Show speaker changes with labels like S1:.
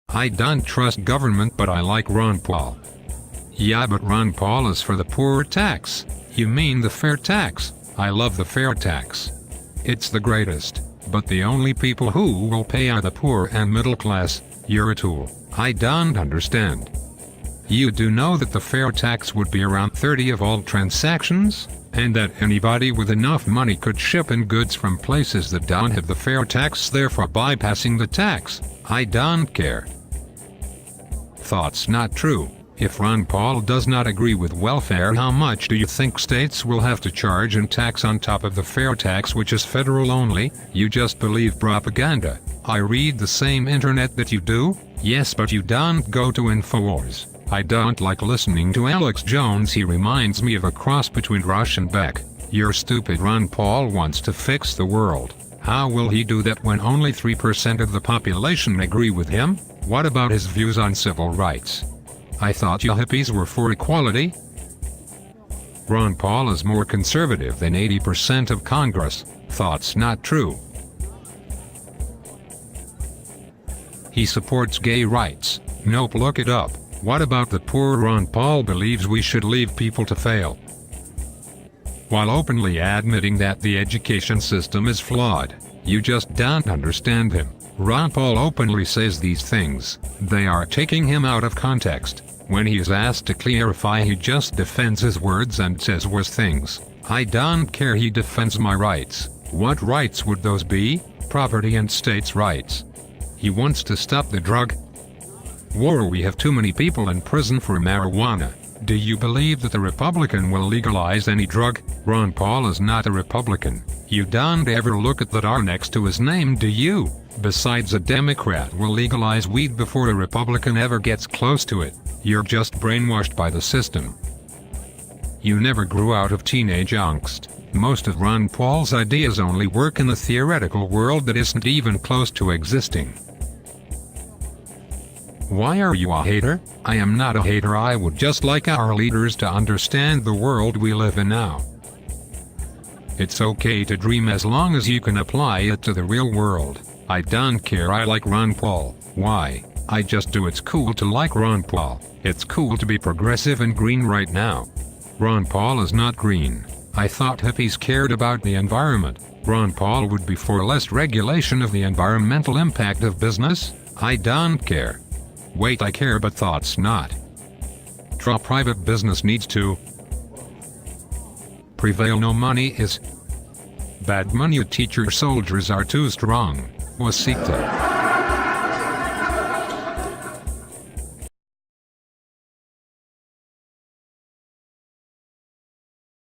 S1: I don't trust government, but I like Ron Paul. Yeah, but Ron Paul is for the poor tax. You mean the fair tax? I love the fair tax. It's the greatest, but the only people who will pay are the poor and middle class. You're a tool. I don't understand. You do know that the fair tax would be around 30 of all transactions, and that anybody with enough money could ship in goods from places that don't have the fair tax, therefore bypassing the tax. I don't care. Thoughts not true. If Ron Paul does not agree with welfare, how much do you think states will have to charge in tax on top of the fair tax, which is federal only? You just believe propaganda. I read the same internet that you do. Yes, but you don't go to InfoWars. I don't like listening to Alex Jones. He reminds me of a cross between Rush and Beck. You're stupid. Ron Paul wants to fix the world. How will he do that when only 3% of the population agree with him? What about his views on civil rights? I thought you hippies were for equality. Ron Paul is more conservative than 80% of Congress. Thoughts not true. He supports gay rights. Nope, look it up. What about the poor? Ron Paul believes we should leave people to fail, while openly admitting that the education system is flawed. You just don't understand him. Ron Paul openly says these things. They are taking him out of context. When he is asked to clarify, he just defends his words and says worse things. I don't care. He defends my rights. What rights would those be? Property and states' rights. He wants to stop the drug war. We have too many people in prison for marijuana. Do you believe that the Republican will legalize any drug? Ron Paul is not a Republican. You don't ever look at that R next to his name, do you? Besides, a Democrat will legalize weed before a Republican ever gets close to it. You're just brainwashed by the system. You never grew out of teenage angst. Most of Ron Paul's ideas only work in the theoretical world that isn't even close to existing. Why are you a hater? I am not a hater. I would just like our leaders to understand the world we live in now. It's okay to dream as long as you can apply it to the real world. I don't care. I like Ron Paul. Why? I just do. It's cool to like Ron Paul. It's cool to be progressive and green right now. Ron Paul is not green. I thought hippies cared about the environment. Ron Paul would be for less regulation of the environmental impact of business. I don't care. Wait, I care, but thoughts not. Private business needs to prevail. No money is bad money. Teacher soldiers are too strong. Wasita.